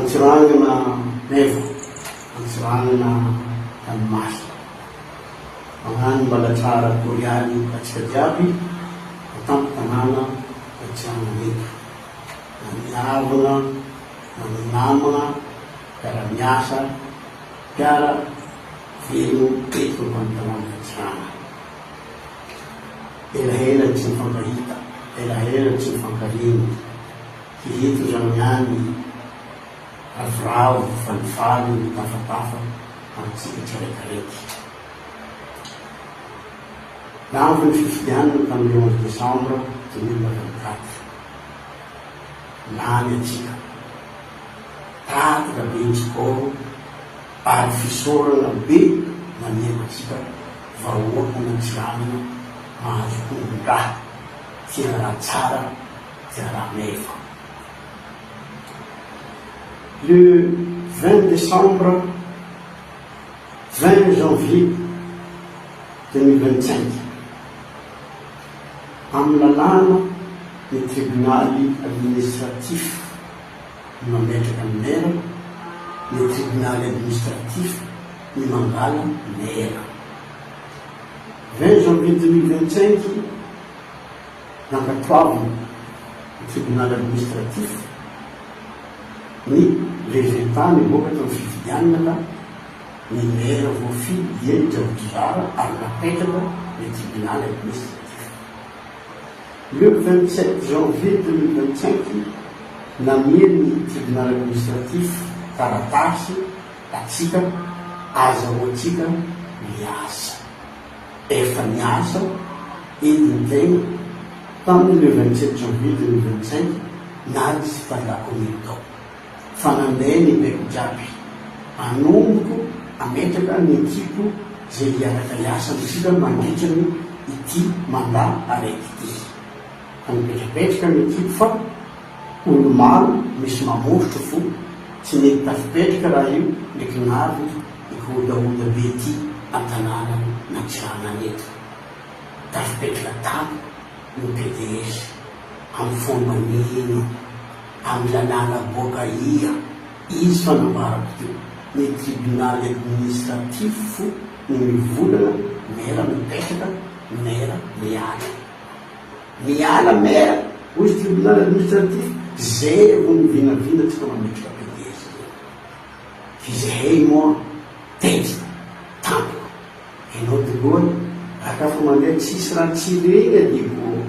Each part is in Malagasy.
Antsiranana Nevo, antsiranana Tanomasina. Magnano mbalatsara Goriany atsika jiaby, atampo tanàna Antsiranana. Na miavana, na minamana, miara-miasa, mpiara velo eto amin'ny tanàna Antsirana. Elahela tsy mifankahita, elahela tsy mifankahino. Hihito zany ihany avravo, falifaly, tafatafa amintsika tsiraikaraiky. Navy ny fifidianana tamin'ny 11 Desambra 2024. Lany atsika. Tataka be itsikoro ary fisorana be maneho atsika vahoaka ny Antsiranana mahazo tombon-draha, tia raha tsara, tia raha mefa. Le 20 décembre, 20 janvier 2025, amin'ny lalàna ny tribunaly administratif ny mametraka ny mera, ny tribunaly administratif ny mangala mera. 20 janvier 2025, nankatoavana ny tribunaly administratif ny résultat miboaka tamy fifidianana ny mera voafidy eny Javotsizara ary napetraka ny tribunaly administratif. Le 27 janvier 2025, namie ny tribunal administratif taratasy atsika azahoatsika miasa. Efa miasa edintegna tamin'ny le 27 janvier 2025 nady sy fandakomintao. Fanandeha ny beko jiaby, anomboko ametraka ny ekipo zay hiaraka hiasa amitsika mandritrany ity mandat araiky ity. Mipetrapetraka ny ekipo fa olo maro misy mamosotro fo tsy nety tafipetraka raha io ndraiky navy ikodaoda be ty an-tanàna n'Antsiranana eto. Tafipetraka tany ny PDS amin'ny fondamina, amin'ny lalàna boaka ia, izy fanambarako teo ny tribunaly administratif fo ny mivolana mera mipetraka, mera miala. Miala mera ozy tribunal administratif zay vo mivinavina tsika mametraka PDS. Fizahey moa tetsy tampoko. Enao doloany akafa mandeha tsisy raha tsirena divo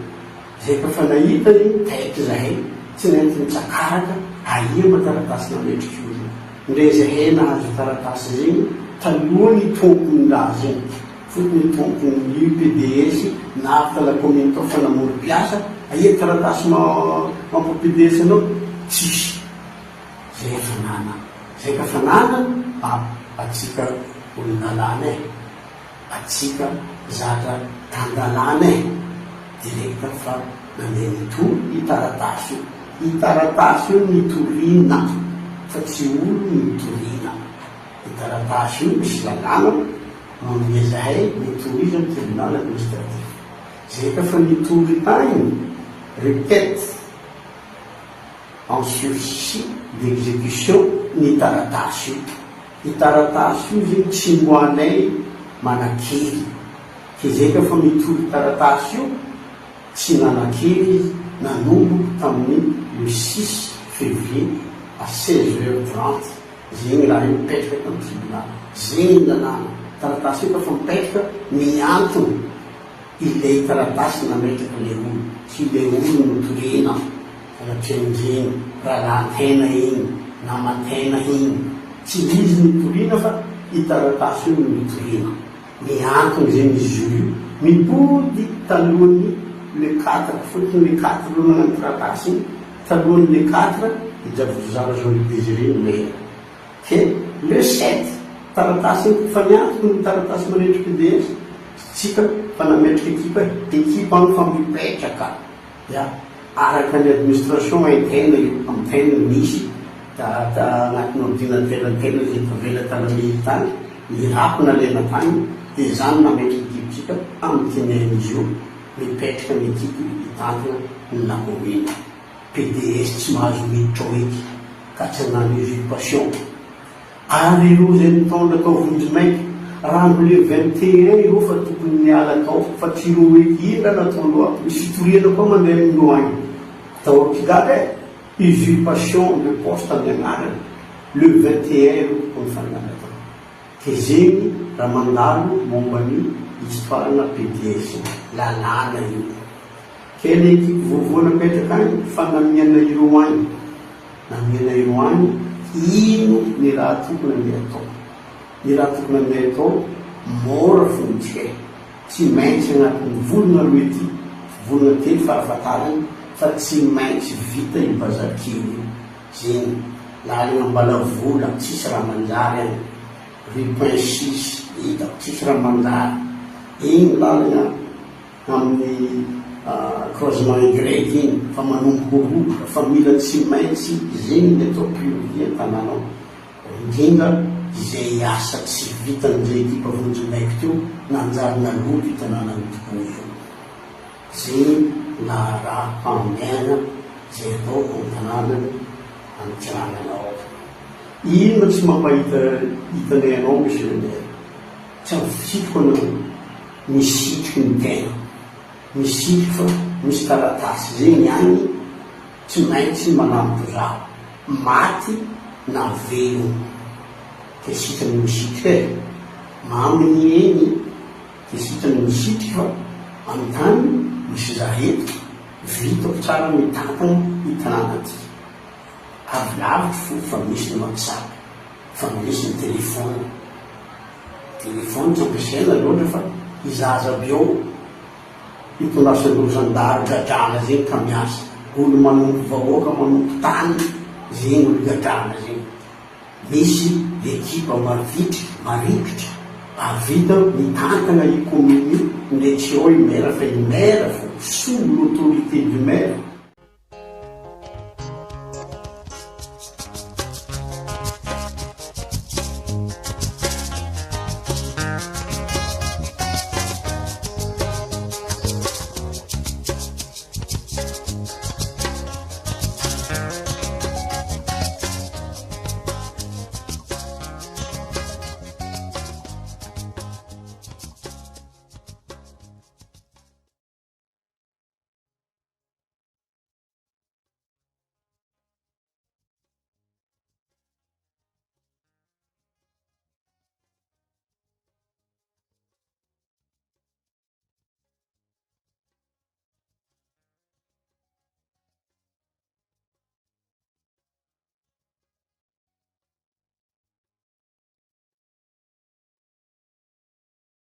zay ka fa nahita iny taiky zahay tsy nety mitsakaraka aia mataratasy nametriky io. Ndre zahay nahazo taratasy zegny taloha ny tompony raha zegny. Fotony tompony io PDS navy tala commune tao fanamory mpiasa aia taratasy mampo PDS anao tsisy. Zay fanana. Zay ka fanana atsika olon-dalàna e, atsika zaka tan-dalàna e, direkta fa nandeha nitory itaratasy io. Itaratasy io nitorina fa tsy olo nitorina. Itaratasy io misy lalàna manome zahay nitory ny tribunal administratif. Zay ka fa nitory tagny requête en sursis d'exécution ny taratasy io. Itaratasy io zegny tsy moanay manakery. Ke zay ka fa mitory taratasy io tsy nanakery izy, nanomboky tamin'ny le 6 février à 16h30. Zegny raha io mipetraka tamin'ny tribunal. Zegny lalàna. Taratasy io ka fa mipetraka miantony ilay taratasy nametraka le olo. Tsy le olo notorena anatren'zegny rahalantena iny, namatena iny. Tsy izy nitorina fa itaratasy io nitorina. Miantony zegny izy io. Mipody talohan'ny le 4, fotony le 4 lo nagnano taratasy iny, talohan'ny le 4 Javotsizara Jean Désiré mera. Ke le 7 taratasy iny fa niantoko ny taratasy manetriky PDS tsika fa nametriky ekipa ekipa any fa mipetraka. Ya araka ny administration interne io amin'ny tena misy agnatin'ny ordinatera-tena zay tavela talan'iny tany irapina lena tany dia zany nametriky ekipitsika amin'ny tenen'izy io mipetraka ny ekipa itantana ny lakomina. PDS tsy mahazo miditra eky ka tsy hanano usurpation. Ary ireo zay mitondra atao vonjimaiky raha mbole 21 io fa tokony miala tao fa tsy ro hoe ina natao loha misy fitoriana koa mandeha amin'io agny atao Kigali usurpation de poste amianarana le 21 io tokony fanana tao ke zegny raha mandalo mombany histoirana PDS lalàna io ke le ekipe voavoa napetraka agny fanamiana ireo agny namiana ireo agny ino ny raha tokony andeha atao ny raha tokony andeha atao mora fontsika tsy maintsy agnatin'ny volana roa ety volana telo farafahatarany fa tsy maintsy vita ibazakely zegny lalina mbala vola tsisy raha manjary agny 8.6 hita tsisy raha manjary igny lalina amin'ny croisement Y igny fa manomboka roa fa mila tsy maintsy zegny le atao priorité an-tanànao indrindra izay asa tsy vitan'izay ekipa vonjimaiky teo nanjary naloto hitanànany tokony io zegny na raha mpambiana zay atao an-tanànany amitsirananao ino tsy mampahita hitanay anao monsieur le maire tsy amfisitiko anao misitriky ny tena misitriky fa misy taratasy zegny agny tsy maintsy manampo zaho maty na velogno ke sitrany misitriky e maminy eny ke sitrany misitriky fa amin'ny tany misy zaheto vitako tsara mitantana hitanàna ty avilavitry fa misy ny WhatsApp fa misy ny telefôny tsy ampiasaina loatra fa izaza bio hitondrasan'olo zandary gadrana zegny ka miasa olo manompo vahoaka manompo tany zegny olo gadrana zegny misy ekipa marikitra avita mitantana i commune io ndre tsy ao i maire fa i maire fo sous l'autorité du maire